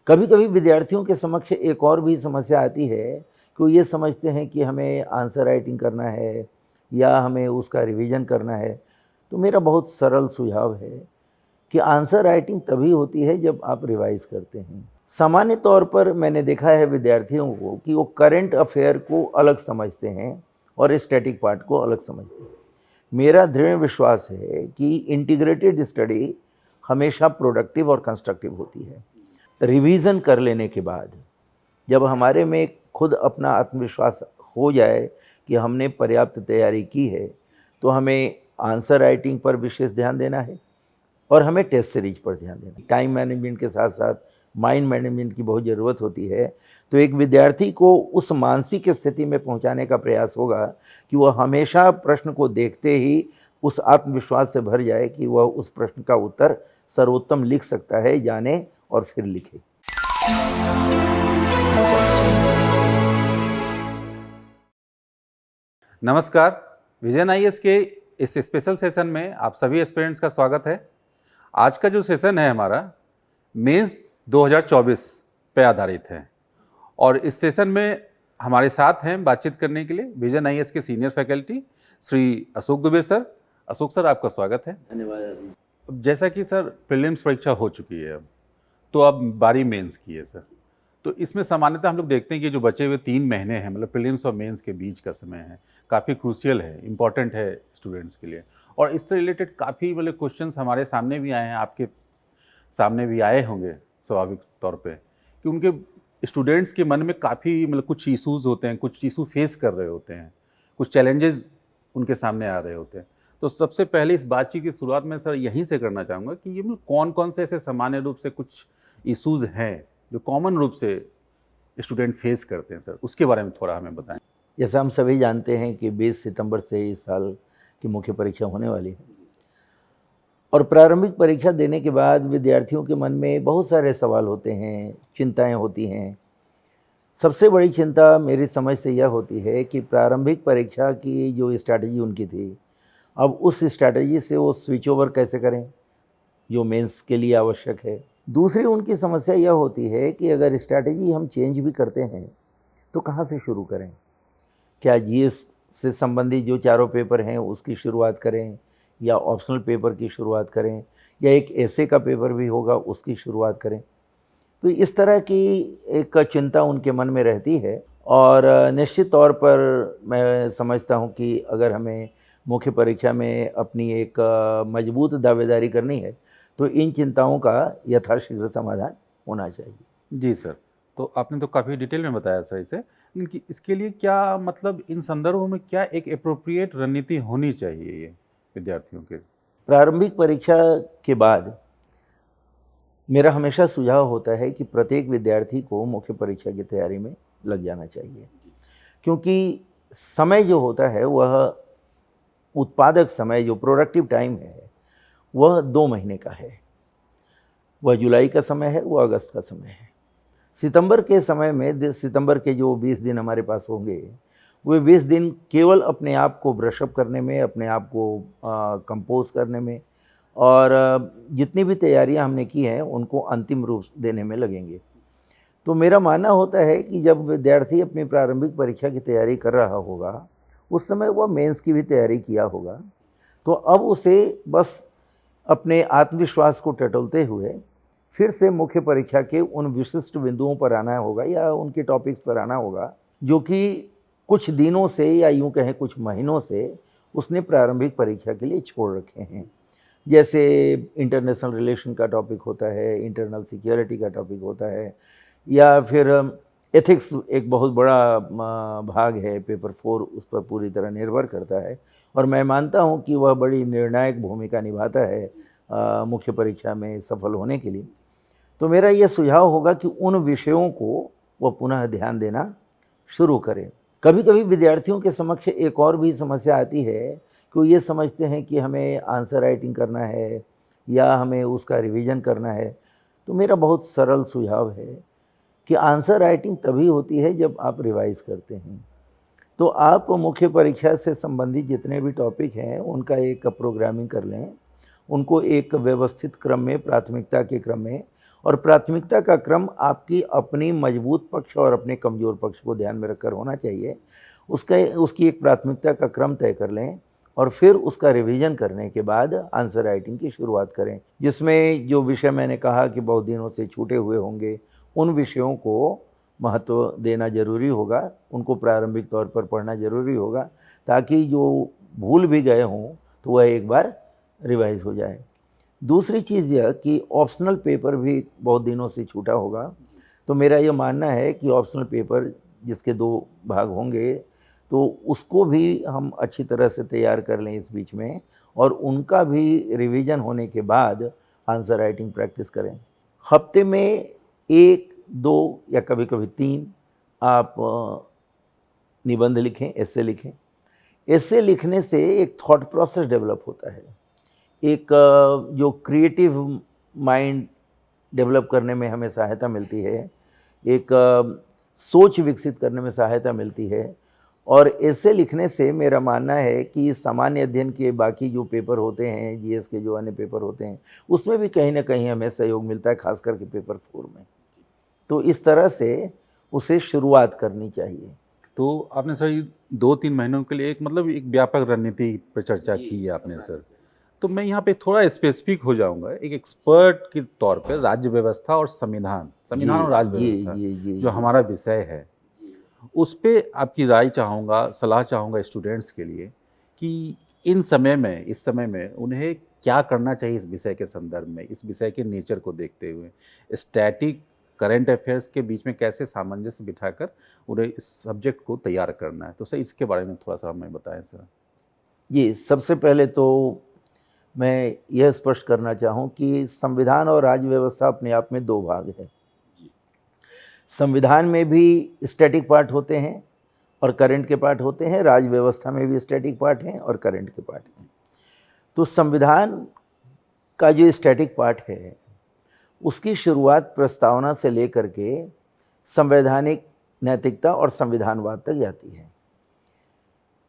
कभी कभी विद्यार्थियों के समक्ष एक और भी समस्या आती है कि वो ये समझते हैं कि हमें आंसर राइटिंग करना है या हमें उसका रिवीजन करना है। तो मेरा बहुत सरल सुझाव है कि आंसर राइटिंग तभी होती है जब आप रिवाइज करते हैं। सामान्य तौर पर मैंने देखा है विद्यार्थियों को कि वो करंट अफेयर को अलग समझते हैं और स्टैटिक पार्ट को अलग समझते हैं। मेरा दृढ़ विश्वास है कि इंटीग्रेटेड स्टडी हमेशा प्रोडक्टिव और कंस्ट्रक्टिव होती है। रिवीजन कर लेने के बाद जब हमारे में खुद अपना आत्मविश्वास हो जाए कि हमने पर्याप्त तैयारी की है, तो हमें आंसर राइटिंग पर विशेष ध्यान देना है और हमें टेस्ट सीरीज पर ध्यान देना है। टाइम मैनेजमेंट के साथ साथ माइंड मैनेजमेंट की बहुत ज़रूरत होती है। तो एक विद्यार्थी को उस मानसिक स्थिति में पहुंचाने का प्रयास होगा कि वह हमेशा प्रश्न को देखते ही उस आत्मविश्वास से भर जाए कि वह उस प्रश्न का उत्तर सर्वोत्तम लिख सकता है, जाने और फिर लिखे। नमस्कार, विजन आईएएस के इस स्पेशल सेशन में आप सभी एस्पिरेंट्स का स्वागत है। आज का जो सेशन है हमारा मेंस 2024 पे आधारित है और इस सेशन में हमारे साथ हैं बातचीत करने के लिए विजन आईएएस के senior faculty Shri Ashok Dubey sir. Ashok sir, आपका स्वागत है। धन्यवाद। अब जैसा कि सर प्रीलिम्स परीक्षा हो चुकी है, तो अब बारी मेंस की है सर। तो इसमें सामान्यतः हम लोग देखते हैं कि जो बचे हुए 3 महीने हैं, मतलब प्रीलिम्स और मेंस के बीच का समय है, काफ़ी क्रूशियल है, इम्पॉर्टेंट है स्टूडेंट्स के लिए। और इससे रिलेटेड काफ़ी मतलब क्वेश्चंस हमारे सामने भी आए हैं, आपके सामने भी आए होंगे स्वाभाविक तौर पे, कि उनके स्टूडेंट्स के मन में काफ़ी मतलब कुछ इशूज़ होते हैं, कुछ इशू फेस कर रहे होते हैं, कुछ चैलेंजेस उनके सामने आ रहे होते हैं। तो सबसे पहले इस बातचीत की शुरुआत में सर यहीं से करना चाहूँगा कि ये मतलब कौन कौन से ऐसे सामान्य रूप से कुछ इशूज़ हैं जो कॉमन रूप से स्टूडेंट फेस करते हैं सर, उसके बारे में थोड़ा हमें बताएं। जैसा हम सभी जानते हैं कि 20 सितंबर से इस साल की मुख्य परीक्षा होने वाली है और प्रारंभिक परीक्षा देने के बाद विद्यार्थियों के मन में बहुत सारे सवाल होते हैं, चिंताएं होती हैं। सबसे बड़ी चिंता मेरी समझ से यह होती है कि प्रारंभिक परीक्षा की जो स्ट्रैटेजी उनकी थी, अब उस स्ट्रैटेजी से वो स्विच ओवर कैसे करें जो मेंस के लिए आवश्यक है। दूसरी उनकी समस्या यह होती है कि अगर स्ट्रैटेजी हम चेंज भी करते हैं तो कहाँ से शुरू करें। क्या जीएस से संबंधित जो चारों पेपर हैं उसकी शुरुआत करें या ऑप्शनल पेपर की शुरुआत करें या एक ऐसे का पेपर भी होगा उसकी शुरुआत करें। तो इस तरह की एक चिंता उनके मन में रहती है और निश्चित तौर पर मैं समझता हूँ कि अगर हमें मुख्य परीक्षा में अपनी एक मजबूत दावेदारी करनी है तो इन चिंताओं का यथाशीघ्र समाधान होना चाहिए। जी सर, तो आपने तो काफ़ी डिटेल में बताया सर इसे, लेकिन इसके लिए क्या मतलब इन संदर्भों में क्या एक एप्रोप्रिएट रणनीति होनी चाहिए ये विद्यार्थियों के? प्रारंभिक परीक्षा के बाद मेरा हमेशा सुझाव होता है कि प्रत्येक विद्यार्थी को मुख्य परीक्षा की तैयारी में लग जाना चाहिए, क्योंकि समय जो होता है वह उत्पादक समय, जो प्रोडक्टिव टाइम है, वह 2 महीने का है। वह जुलाई का समय है, वह अगस्त का समय है। सितंबर के समय में सितंबर के जो 20 दिन हमारे पास होंगे, वे 20 दिन केवल अपने आप को ब्रशअप करने में, अपने आप को कंपोज करने में और जितनी भी तैयारियां हमने की हैं उनको अंतिम रूप देने में लगेंगे। तो मेरा मानना होता है कि जब विद्यार्थी अपनी प्रारंभिक परीक्षा की तैयारी कर रहा होगा, उस समय वह मेंस की भी तैयारी किया होगा, तो अब उसे बस अपने आत्मविश्वास को टटोलते हुए फिर से मुख्य परीक्षा के उन विशिष्ट बिंदुओं पर आना होगा या उनके टॉपिक्स पर आना होगा जो कि कुछ दिनों से या यूँ कहें कुछ महीनों से उसने प्रारंभिक परीक्षा के लिए छोड़ रखे हैं। जैसे इंटरनेशनल रिलेशन का टॉपिक होता है, इंटरनल सिक्योरिटी का टॉपिक होता है, या फिर एथिक्स एक बहुत बड़ा भाग है, पेपर 4 उस पर पूरी तरह निर्भर करता है और मैं मानता हूँ कि वह बड़ी निर्णायक भूमिका निभाता है मुख्य परीक्षा में सफल होने के लिए। तो मेरा ये सुझाव होगा कि उन विषयों को वह पुनः ध्यान देना शुरू करें। कभी कभी विद्यार्थियों के समक्ष एक और भी समस्या आती है कि वो ये समझते हैं कि हमें आंसर राइटिंग करना है या हमें उसका रिवीजन करना है। तो मेरा बहुत सरल सुझाव है कि आंसर राइटिंग तभी होती है जब आप रिवाइज करते हैं। तो आप मुख्य परीक्षा से संबंधित जितने भी टॉपिक हैं उनका एक प्रोग्रामिंग कर लें उनको एक व्यवस्थित क्रम में, प्राथमिकता के क्रम में, और प्राथमिकता का क्रम आपकी अपनी मजबूत पक्ष और अपने कमज़ोर पक्ष को ध्यान में रखकर होना चाहिए। उसकी एक प्राथमिकता का क्रम तय कर लें और फिर उसका रिवीजन करने के बाद आंसर राइटिंग की शुरुआत करें, जिसमें जो विषय मैंने कहा कि बहुत दिनों से छूटे हुए होंगे, उन विषयों को महत्व देना ज़रूरी होगा, उनको प्रारंभिक तौर पर पढ़ना ज़रूरी होगा, ताकि जो भूल भी गए हों तो वह एक बार रिवाइज हो जाए। दूसरी चीज़ यह कि ऑप्शनल पेपर भी बहुत दिनों से छूटा होगा, तो मेरा ये मानना है कि ऑप्शनल पेपर जिसके 2 भाग होंगे, तो उसको भी हम अच्छी तरह से तैयार कर लें इस बीच में, और उनका भी रिवीजन होने के बाद आंसर राइटिंग प्रैक्टिस करें। हफ्ते में 1, 2 या कभी-कभी 3 आप निबंध लिखें, एस्से लिखें। एस्से लिखने से एक थॉट प्रोसेस डेवलप होता है, एक जो क्रिएटिव माइंड डेवलप करने में हमें सहायता मिलती है, एक सोच विकसित करने में सहायता मिलती है। और एस्से लिखने से मेरा मानना है कि सामान्य अध्ययन के बाकी जो पेपर होते हैं, जीएस के जो अन्य पेपर होते हैं, उसमें भी कहीं ना कहीं हमें सहयोग मिलता है, खास करके पेपर 4 में। तो इस तरह से उसे शुरुआत करनी चाहिए। तो आपने सर ये 2-3 महीनों के लिए एक मतलब एक व्यापक रणनीति पर चर्चा की है आपने सर। तो मैं यहाँ पे थोड़ा स्पेसिफिक हो जाऊंगा, एक एक्सपर्ट के तौर पे राज्य व्यवस्था और संविधान और राज्य व्यवस्था जो हमारा विषय है, उस पे आपकी राय चाहूँगा, सलाह चाहूँगा स्टूडेंट्स के लिए कि इस समय में उन्हें क्या करना चाहिए इस विषय के संदर्भ में, इस विषय के नेचर को देखते हुए, स्टैटिक करंट अफेयर्स के बीच में कैसे सामंजस्य बिठाकर उन्हें इस सब्जेक्ट को तैयार करना है। तो सर इसके बारे में थोड़ा सा हमें बताएं सर। जी, सबसे पहले तो मैं यह स्पष्ट करना चाहूँ कि संविधान और राज्य व्यवस्था अपने आप में 2 भाग हैं। संविधान में भी स्टैटिक पार्ट होते हैं और करंट के पार्ट होते हैं, राज्य व्यवस्था में भी स्टैटिक पार्ट हैं और करंट के पार्ट हैं। तो संविधान का जो स्टैटिक पार्ट है, उसकी शुरुआत प्रस्तावना से लेकर के संवैधानिक नैतिकता और संविधानवाद तक जाती है।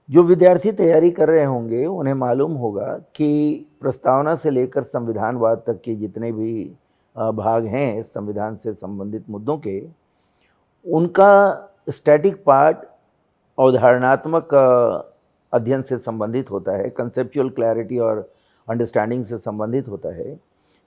जो विद्यार्थी तैयारी कर रहे होंगे उन्हें मालूम होगा कि प्रस्तावना से लेकर संविधानवाद तक के जितने भी भाग हैं संविधान से संबंधित मुद्दों के, उनका स्टैटिक पार्ट अवधारणात्मक अध्ययन से संबंधित होता है, कंसेप्चुअल क्लैरिटी और अंडरस्टैंडिंग से संबंधित होता है।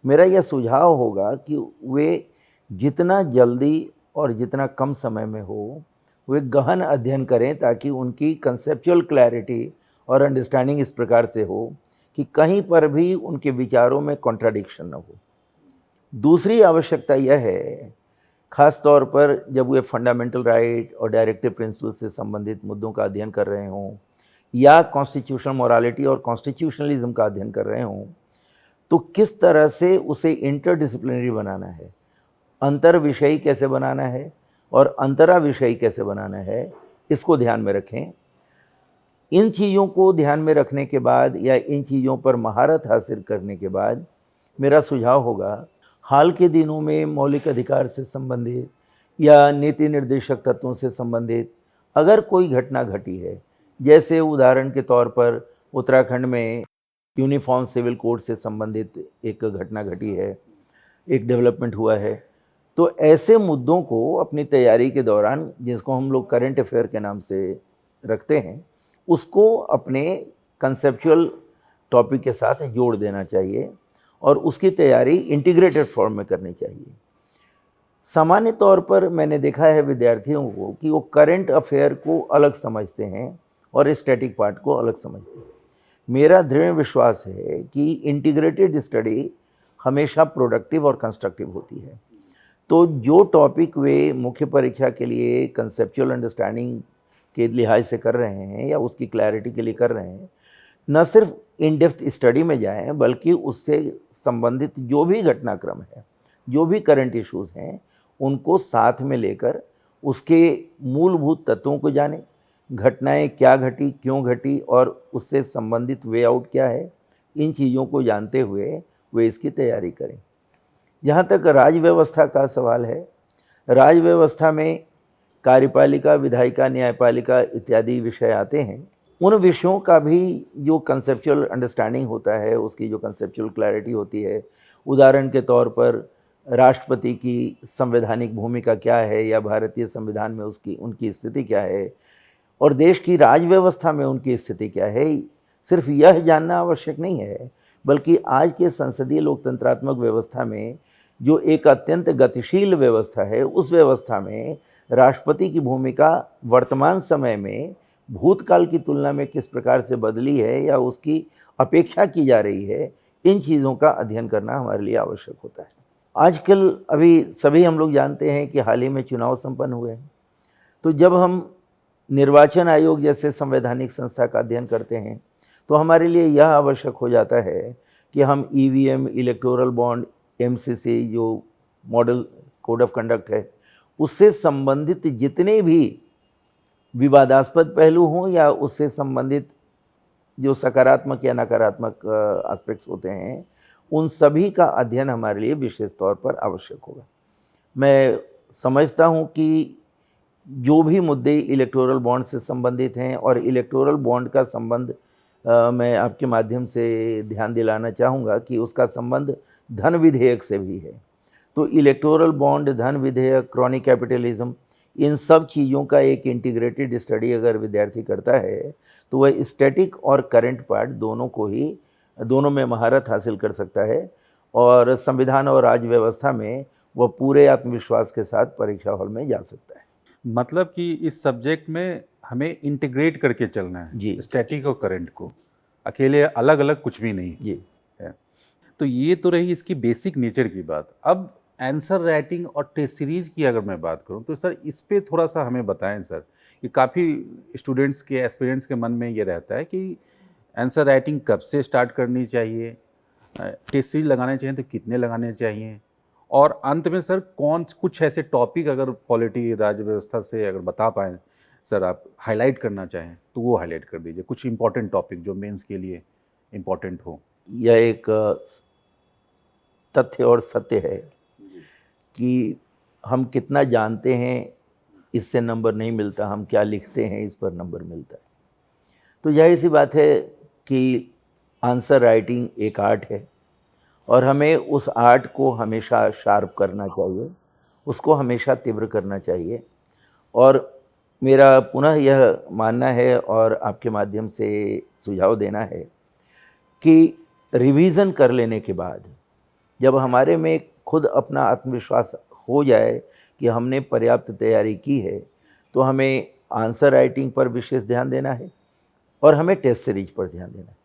मेरा यह सुझाव होगा कि वे जितना जल्दी और जितना कम समय में हो, वे गहन अध्ययन करें, ताकि उनकी कंसेप्चुअल क्लैरिटी और अंडरस्टैंडिंग इस प्रकार से हो कि कहीं पर भी उनके विचारों में कॉन्ट्राडिक्शन न हो। दूसरी आवश्यकता यह है, ख़ास तौर पर जब वे फंडामेंटल राइट और डायरेक्टिव प्रिंसिपल से संबंधित मुद्दों का अध्ययन कर रहे हों या कॉन्स्टिट्यूशनल मोरालिटी और कॉन्स्टिट्यूशनलिज्म का अध्ययन कर रहे हों, तो किस तरह से उसे इंटरडिसिप्लिनरी बनाना है, अंतर विषयी कैसे बनाना है और अंतरा विषयी कैसे बनाना है, इसको ध्यान में रखें। इन चीज़ों को ध्यान में रखने के बाद या इन चीज़ों पर महारत हासिल करने के बाद मेरा सुझाव होगा, हाल के दिनों में मौलिक अधिकार से संबंधित या नीति निर्देशक तत्वों से संबंधित अगर कोई घटना घटी है, जैसे उदाहरण के तौर पर उत्तराखंड में यूनिफॉर्म सिविल कोड से संबंधित एक घटना घटी है, एक डेवलपमेंट हुआ है, तो ऐसे मुद्दों को अपनी तैयारी के दौरान, जिसको हम लोग करंट अफेयर के नाम से रखते हैं, उसको अपने कंसेप्चुअल टॉपिक के साथ जोड़ देना चाहिए और उसकी तैयारी इंटीग्रेटेड फॉर्म में करनी चाहिए। सामान्य तौर पर मैंने देखा है विद्यार्थियों को कि वो करंट अफेयर को अलग समझते हैं और स्टैटिक पार्ट को अलग समझते हैं। मेरा दृढ़ विश्वास है कि इंटीग्रेटेड स्टडी हमेशा प्रोडक्टिव और कंस्ट्रक्टिव होती है। तो जो टॉपिक वे मुख्य परीक्षा के लिए कंसेप्चुअल अंडरस्टैंडिंग के लिहाज से कर रहे हैं या उसकी क्लैरिटी के लिए कर रहे हैं, न सिर्फ इन डेप्थ स्टडी में जाएं, बल्कि उससे संबंधित जो भी घटनाक्रम है, जो भी करंट इश्यूज़ हैं, उनको साथ में लेकर उसके मूलभूत तत्वों को जानें, घटनाएं क्या घटी, क्यों घटी और उससे संबंधित वे आउट क्या है, इन चीज़ों को जानते हुए वे इसकी तैयारी करें। जहाँ तक राज्य व्यवस्था का सवाल है, राज्य व्यवस्था में कार्यपालिका, विधायिका, न्यायपालिका इत्यादि विषय आते हैं। उन विषयों का भी जो कंसेप्चुअल अंडरस्टैंडिंग होता है, उसकी जो कंसेप्चुअल क्लैरिटी होती है, उदाहरण के तौर पर राष्ट्रपति की संवैधानिक भूमिका क्या है या भारतीय संविधान में उसकी उनकी स्थिति क्या है और देश की राज व्यवस्था में उनकी स्थिति क्या है, सिर्फ यह जानना आवश्यक नहीं है, बल्कि आज के संसदीय लोकतंत्रात्मक व्यवस्था में जो एक अत्यंत गतिशील व्यवस्था है, उस व्यवस्था में राष्ट्रपति की भूमिका वर्तमान समय में भूतकाल की तुलना में किस प्रकार से बदली है या उसकी अपेक्षा की जा रही है, इन चीज़ों का अध्ययन करना हमारे लिए आवश्यक होता है। आजकल अभी सभी हम लोग जानते हैं कि हाल ही में चुनाव संपन्न हुए हैं, तो जब हम निर्वाचन आयोग जैसे संवैधानिक संस्था का अध्ययन करते हैं तो हमारे लिए यह आवश्यक हो जाता है कि हम ईवीएम, इलेक्टोरल बॉन्ड, एमसीसी जो मॉडल कोड ऑफ कंडक्ट है, उससे संबंधित जितने भी विवादास्पद पहलू हों या उससे संबंधित जो सकारात्मक या नकारात्मक एस्पेक्ट्स होते हैं, उन सभी का अध्ययन हमारे लिए विशेष तौर पर आवश्यक होगा। मैं समझता हूँ कि जो भी मुद्दे इलेक्टोरल बॉन्ड से संबंधित हैं और इलेक्टोरल बॉन्ड का संबंध मैं आपके माध्यम से ध्यान दिलाना चाहूँगा कि उसका संबंध धन विधेयक से भी है। तो इलेक्टोरल बॉन्ड, धन विधेयक, क्रॉनिक कैपिटलिज्म, इन सब चीज़ों का एक इंटीग्रेटेड स्टडी अगर विद्यार्थी करता है तो वह स्टैटिक और करंट पार्ट दोनों में महारत हासिल कर सकता है और संविधान और राज्य व्यवस्था में वह पूरे आत्मविश्वास के साथ परीक्षा हॉल में जा सकता है। मतलब कि इस सब्जेक्ट में हमें इंटीग्रेट करके चलना है जी। स्टैटिक और करंट को, अकेले अलग अलग कुछ भी नहीं जी है। तो ये तो रही इसकी बेसिक नेचर की बात। अब आंसर राइटिंग और टेस्ट सीरीज की अगर मैं बात करूं तो सर इस पे थोड़ा सा हमें बताएं सर, कि काफ़ी स्टूडेंट्स के एस्पिरेंट्स के मन में ये रहता है कि आंसर राइटिंग कब से स्टार्ट करनी चाहिए, टेस्ट सीरीज लगाने चाहिए तो कितने लगाने चाहिए, और अंत में सर कुछ ऐसे टॉपिक अगर पॉलिटी राज्य व्यवस्था से अगर बता पाएँ सर, आप हाईलाइट करना चाहें तो वो हाईलाइट कर दीजिए, कुछ इंपॉर्टेंट टॉपिक जो मेंस के लिए इंपॉर्टेंट हो। यह एक तथ्य और सत्य है कि हम कितना जानते हैं इससे नंबर नहीं मिलता, हम क्या लिखते हैं इस पर नंबर मिलता है। तो जाहिर सी बात है कि आंसर राइटिंग एक आर्ट है और हमें उस आर्ट को हमेशा शार्प करना चाहिए, उसको हमेशा तीव्र करना चाहिए। और मेरा पुनः यह मानना है और आपके माध्यम से सुझाव देना है कि रिवीज़न कर लेने के बाद जब हमारे में खुद अपना आत्मविश्वास हो जाए कि हमने पर्याप्त तैयारी की है, तो हमें आंसर राइटिंग पर विशेष ध्यान देना है और हमें टेस्ट सीरीज पर ध्यान देना है।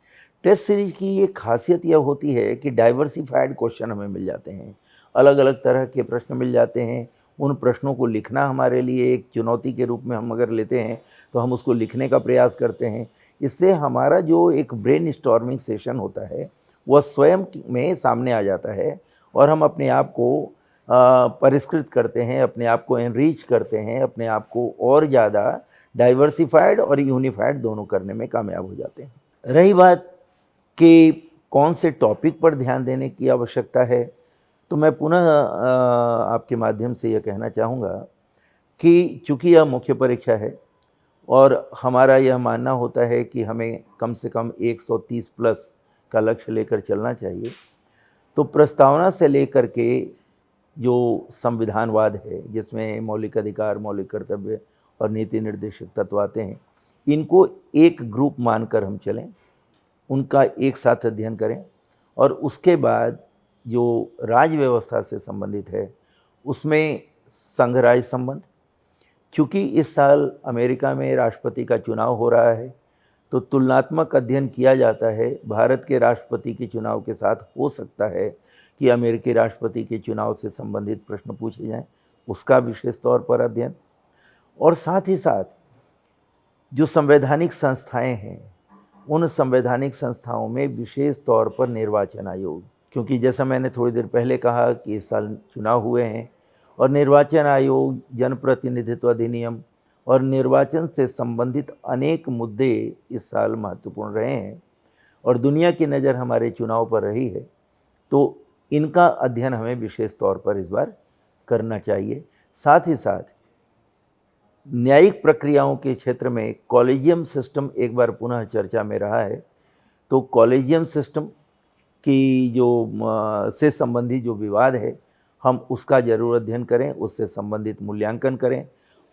टेस्ट सीरीज की ये खासियत यह होती है कि डाइवर्सिफाइड क्वेश्चन हमें मिल जाते हैं, अलग अलग तरह के प्रश्न मिल जाते हैं। उन प्रश्नों को लिखना हमारे लिए एक चुनौती के रूप में हम अगर लेते हैं तो हम उसको लिखने का प्रयास करते हैं। इससे हमारा जो एक ब्रेन स्टॉर्मिंग सेशन होता है वह स्वयं में सामने आ जाता है और हम अपने आप को परिष्कृत करते हैं, अपने आप को एनरीच करते हैं, अपने आप को और ज़्यादा डाइवर्सिफाइड और यूनिफाइड दोनों करने में कामयाब हो जाते हैं। रही बात कि कौन से टॉपिक पर ध्यान देने की आवश्यकता है, तो मैं पुनः आपके माध्यम से यह कहना चाहूँगा कि चूँकि यह मुख्य परीक्षा है और हमारा यह मानना होता है कि हमें कम से कम 130 प्लस का लक्ष्य लेकर चलना चाहिए, तो प्रस्तावना से लेकर के जो संविधानवाद है जिसमें मौलिक अधिकार, मौलिक कर्तव्य और नीति निर्देशक तत्व आते हैं, इनको एक ग्रुप मानकर हम चलें, उनका एक साथ अध्ययन करें और उसके बाद जो राज्य व्यवस्था से संबंधित है उसमें संघ राज्य संबंध, चूँकि इस साल अमेरिका में राष्ट्रपति का चुनाव हो रहा है तो तुलनात्मक अध्ययन किया जाता है। भारत के राष्ट्रपति के चुनाव के साथ हो सकता है कि अमेरिकी राष्ट्रपति के चुनाव से संबंधित प्रश्न पूछे जाएं, उसका विशेष तौर पर अध्ययन। और साथ ही साथ जो संवैधानिक संस्थाएं हैं, उन संवैधानिक संस्थाओं में विशेष तौर पर निर्वाचन आयोग, क्योंकि जैसा मैंने थोड़ी देर पहले कहा कि इस साल चुनाव हुए हैं और निर्वाचन आयोग, जनप्रतिनिधित्व अधिनियम और निर्वाचन से संबंधित अनेक मुद्दे इस साल महत्वपूर्ण रहे हैं और दुनिया की नज़र हमारे चुनाव पर रही है, तो इनका अध्ययन हमें विशेष तौर पर इस बार करना चाहिए। साथ ही साथ न्यायिक प्रक्रियाओं के क्षेत्र में कॉलेजियम सिस्टम एक बार पुनः चर्चा में रहा है। तो कॉलेजियम सिस्टम की जो से संबंधी जो विवाद है, हम उसका जरूर अध्ययन करें, उससे संबंधित मूल्यांकन करें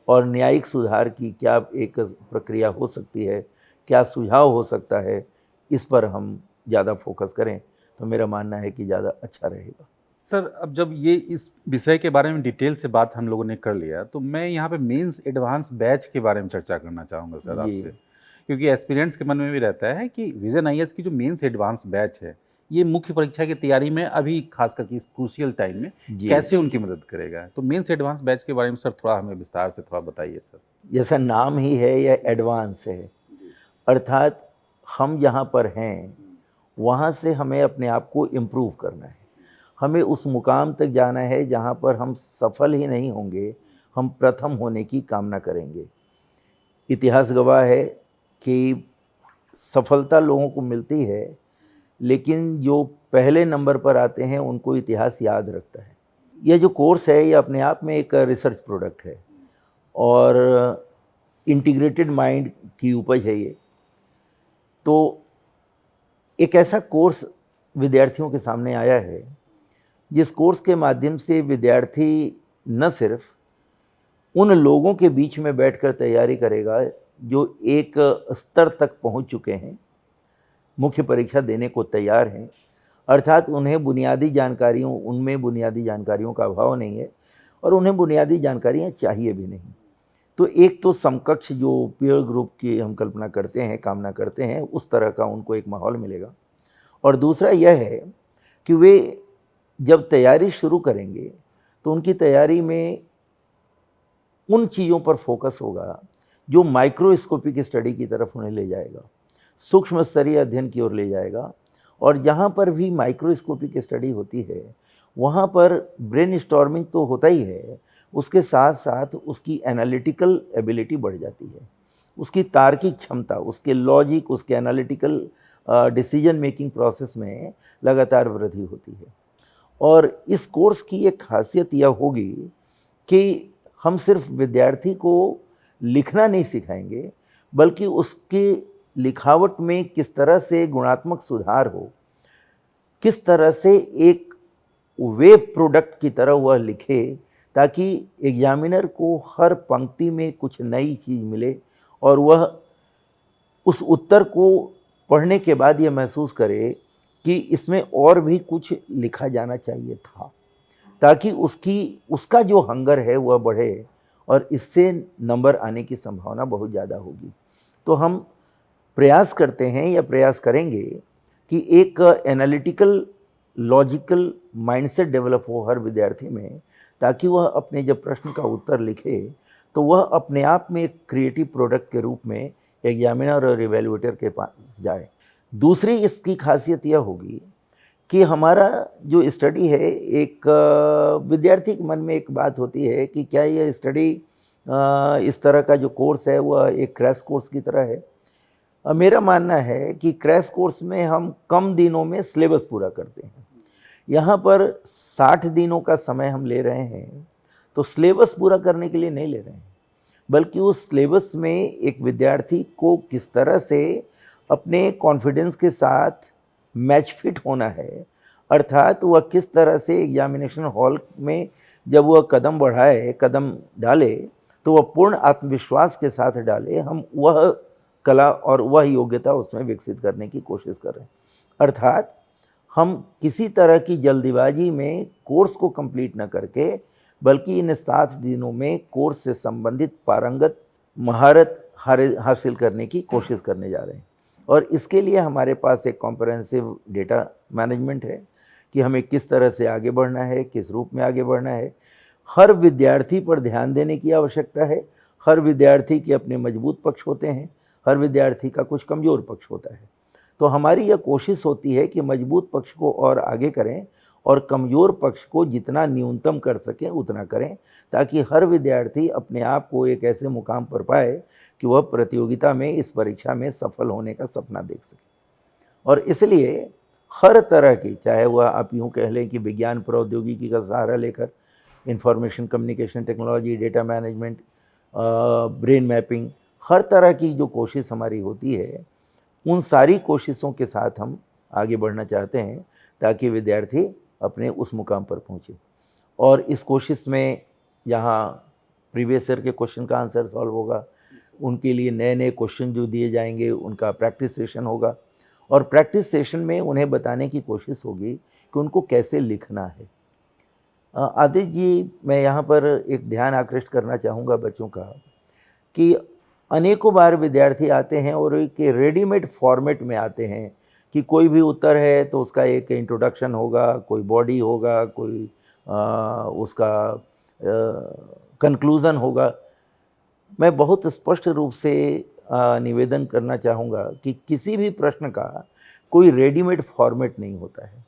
और न्यायिक सुधार की क्या एक प्रक्रिया हो सकती है, क्या सुझाव हो सकता है, इस पर हम ज़्यादा फोकस करें तो मेरा मानना है कि ज़्यादा अच्छा रहेगा। सर, अब जब ये इस विषय के बारे में डिटेल से बात हम लोगों ने कर लिया, तो मैं यहाँ पे मेंस एडवांस बैच के बारे में चर्चा करना चाहूँगा सर जी। आपसे, क्योंकि एस्पिरेंट्स के मन में भी रहता है कि विजन आईएएस की जो मेंस एडवांस बैच है, ये मुख्य परीक्षा की तैयारी में अभी खास करके इस क्रूशियल टाइम में जी। कैसे उनकी मदद करेगा। तो मेंस एडवांस बैच के बारे में सर थोड़ा हमें विस्तार से थोड़ा बताइए सर। जैसा नाम ही है, यह एडवांस है, अर्थात हम जहाँ पर हैं वहाँ से हमें अपने आप को इम्प्रूव करना है, हमें उस मुकाम तक जाना है जहाँ पर हम सफल ही नहीं होंगे, हम प्रथम होने की कामना करेंगे। इतिहास गवाह है कि सफलता लोगों को मिलती है, लेकिन जो पहले नंबर पर आते हैं उनको इतिहास याद रखता है। यह जो कोर्स है ये अपने आप में एक रिसर्च प्रोडक्ट है और इंटीग्रेटेड माइंड की उपज है ये। तो एक ऐसा कोर्स विद्यार्थियों के सामने आया है जिस कोर्स के माध्यम से विद्यार्थी न सिर्फ उन लोगों के बीच में बैठकर तैयारी करेगा जो एक स्तर तक पहुंच चुके हैं, मुख्य परीक्षा देने को तैयार हैं, अर्थात उन्हें बुनियादी जानकारियों उनमें बुनियादी जानकारियों का अभाव नहीं है और उन्हें बुनियादी जानकारियाँ चाहिए भी नहीं। तो एक तो समकक्ष जो पीयर ग्रुप की हम कल्पना करते हैं, कामना करते हैं, उस तरह का उनको एक माहौल मिलेगा। और दूसरा यह है कि वे जब तैयारी शुरू करेंगे तो उनकी तैयारी में उन चीज़ों पर फोकस होगा जो माइक्रोस्कोपिक स्टडी की तरफ उन्हें ले जाएगा, सूक्ष्म स्तरीय अध्ययन की ओर ले जाएगा। और जहाँ पर भी माइक्रोस्कोपिक स्टडी होती है वहाँ पर ब्रेनस्टॉर्मिंग तो होता ही है, उसके साथ साथ उसकी एनालिटिकल एबिलिटी बढ़ जाती है, उसकी तार्किक क्षमता, उसके लॉजिक, उसके एनालिटिकल डिसीजन मेकिंग प्रोसेस में लगातार वृद्धि होती है। और इस कोर्स की एक खासियत यह होगी कि हम सिर्फ विद्यार्थी को लिखना नहीं सिखाएंगे, बल्कि उसकी लिखावट में किस तरह से गुणात्मक सुधार हो, किस तरह से एक वेब प्रोडक्ट की तरह वह लिखे ताकि एग्जामिनर को हर पंक्ति में कुछ नई चीज़ मिले और वह उस उत्तर को पढ़ने के बाद यह महसूस करे कि इसमें और भी कुछ लिखा जाना चाहिए था, ताकि उसका जो हंगर है वह बढ़े और इससे नंबर आने की संभावना बहुत ज़्यादा होगी। तो हम प्रयास करते हैं या प्रयास करेंगे कि एक एनालिटिकल लॉजिकल माइंडसेट डेवलप हो हर विद्यार्थी में, ताकि वह अपने जब प्रश्न का उत्तर लिखे तो वह अपने आप में एक क्रिएटिव प्रोडक्ट के रूप में एग्जामिनर और इवैल्यूएटर के पास जाए। दूसरी इसकी खासियत यह होगी कि हमारा जो स्टडी है, एक विद्यार्थी के मन में एक बात होती है कि क्या यह स्टडी इस तरह का जो कोर्स है वह एक क्रैश कोर्स की तरह है। मेरा मानना है कि क्रैश कोर्स में हम कम दिनों में सिलेबस पूरा करते हैं, यहाँ पर 60 दिनों का समय हम ले रहे हैं, तो सिलेबस पूरा करने के लिए नहीं ले रहे हैं, बल्कि उस सिलेबस में एक विद्यार्थी को किस तरह से अपने कॉन्फिडेंस के साथ मैच फिट होना है, अर्थात वह किस तरह से एग्जामिनेशन हॉल में जब वह कदम बढ़ाए, कदम डाले, तो वह पूर्ण आत्मविश्वास के साथ डाले। हम वह कला और वह योग्यता उसमें विकसित करने की कोशिश कर रहे हैं। अर्थात हम किसी तरह की जल्दीबाजी में कोर्स को कंप्लीट न करके, बल्कि इन 7 दिनों में कोर्स से संबंधित पारंगत महारत हासिल करने की कोशिश करने जा रहे हैं। और इसके लिए हमारे पास एक कॉम्प्रिहेंसिव डेटा मैनेजमेंट है कि हमें किस तरह से आगे बढ़ना है, किस रूप में आगे बढ़ना है। हर विद्यार्थी पर ध्यान देने की आवश्यकता है। हर विद्यार्थी के अपने मजबूत पक्ष होते हैं, हर विद्यार्थी का कुछ कमज़ोर पक्ष होता है। तो हमारी यह कोशिश होती है कि मजबूत पक्ष को और आगे करें और कमज़ोर पक्ष को जितना न्यूनतम कर सकें उतना करें, ताकि हर विद्यार्थी अपने आप को एक ऐसे मुकाम पर पाए कि वह प्रतियोगिता में, इस परीक्षा में सफल होने का सपना देख सके। और इसलिए हर तरह की, चाहे वह आप यूँ कह लें कि विज्ञान प्रौद्योगिकी का सहारा लेकर information communication technology, data management, brain mapping, हर तरह की जो कोशिश हमारी होती है, उन सारी कोशिशों के साथ हम आगे बढ़ना चाहते हैं ताकि विद्यार्थी अपने उस मुकाम पर पहुँचे। और इस कोशिश में यहाँ प्रीवियस ईयर के क्वेश्चन का आंसर सॉल्व होगा, उनके लिए नए नए क्वेश्चन जो दिए जाएंगे उनका प्रैक्टिस सेशन होगा, और प्रैक्टिस सेशन में उन्हें बताने की कोशिश होगी कि उनको कैसे लिखना है। आदित्य जी, मैं यहाँ पर एक ध्यान आकृष्ट करना चाहूँगा बच्चों का कि अनेकों बार विद्यार्थी आते हैं और एक रेडीमेड फॉर्मेट में आते हैं कि कोई भी उत्तर है तो उसका एक इंट्रोडक्शन होगा, कोई बॉडी होगा, कोई उसका कंक्लूज़न होगा। मैं बहुत स्पष्ट रूप से निवेदन करना चाहूँगा कि किसी भी प्रश्न का कोई रेडीमेड फॉर्मेट नहीं होता है।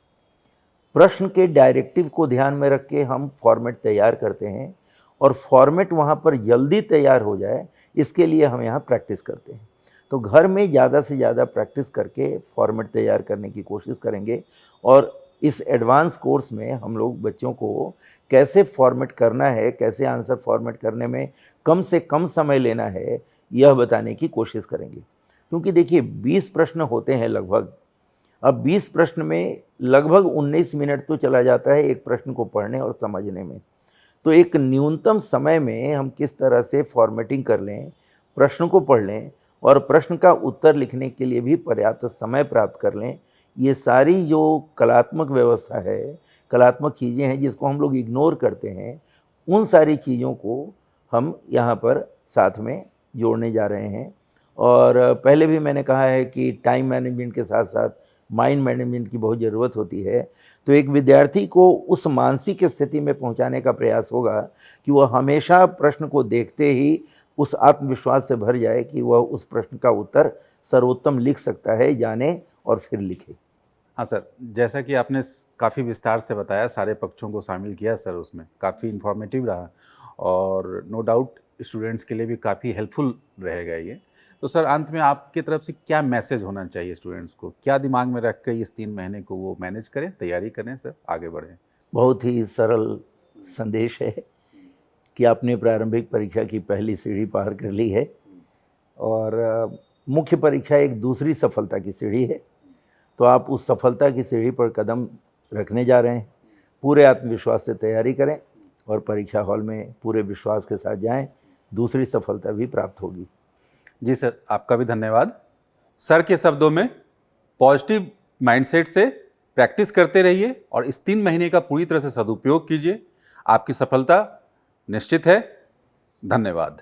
प्रश्न के डायरेक्टिव को ध्यान में रख के हम फॉर्मेट तैयार करते हैं, और फॉर्मेट वहाँ पर जल्दी तैयार हो जाए इसके लिए हम यहाँ प्रैक्टिस करते हैं। तो घर में ज़्यादा से ज़्यादा प्रैक्टिस करके फॉर्मेट तैयार करने की कोशिश करेंगे, और इस एडवांस कोर्स में हम लोग बच्चों को कैसे फॉर्मेट करना है, कैसे आंसर फॉर्मेट करने में कम से कम समय लेना है, यह बताने की कोशिश करेंगे। क्योंकि देखिए 20 प्रश्न होते हैं लगभग। अब 20 प्रश्न में लगभग 19 मिनट तो चला जाता है एक प्रश्न को पढ़ने और समझने में। तो एक न्यूनतम समय में हम किस तरह से फॉर्मेटिंग कर लें, प्रश्न को पढ़ लें और प्रश्न का उत्तर लिखने के लिए भी पर्याप्त समय प्राप्त कर लें, ये सारी जो कलात्मक व्यवस्था है, कलात्मक चीज़ें हैं जिसको हम लोग इग्नोर करते हैं, उन सारी चीज़ों को हम यहाँ पर साथ में जोड़ने जा रहे हैं। और पहले भी मैंने कहा है कि टाइम मैनेजमेंट के साथ साथ माइंड मैनेजमेंट की बहुत ज़रूरत होती है। तो एक विद्यार्थी को उस मानसिक स्थिति में पहुंचाने का प्रयास होगा कि वह हमेशा प्रश्न को देखते ही उस आत्मविश्वास से भर जाए कि वह उस प्रश्न का उत्तर सर्वोत्तम लिख सकता है, जाने और फिर लिखे। हाँ सर, जैसा कि आपने काफ़ी विस्तार से बताया, सारे पक्षों को शामिल किया सर, उसमें काफ़ी इन्फॉर्मेटिव रहा और नो डाउट स्टूडेंट्स के लिए भी काफ़ी हेल्पफुल रहेगा ये। तो सर, अंत में आपकी तरफ से क्या मैसेज होना चाहिए स्टूडेंट्स को, क्या दिमाग में रख कर इस 3 महीने को वो मैनेज करें, तैयारी करें सर, आगे बढ़ें? बहुत ही सरल संदेश है कि आपने प्रारंभिक परीक्षा की पहली सीढ़ी पार कर ली है, और मुख्य परीक्षा एक दूसरी सफलता की सीढ़ी है। तो आप उस सफलता की सीढ़ी पर कदम रखने जा रहे हैं। पूरे आत्मविश्वास से तैयारी करें और परीक्षा हॉल में पूरे विश्वास के साथ जाएं, दूसरी सफलता भी प्राप्त होगी। जी सर, आपका भी धन्यवाद। सर के शब्दों में पॉजिटिव माइंडसेट से प्रैक्टिस करते रहिए और इस 3 महीने का पूरी तरह से सदुपयोग कीजिए। आपकी सफलता निश्चित है। धन्यवाद।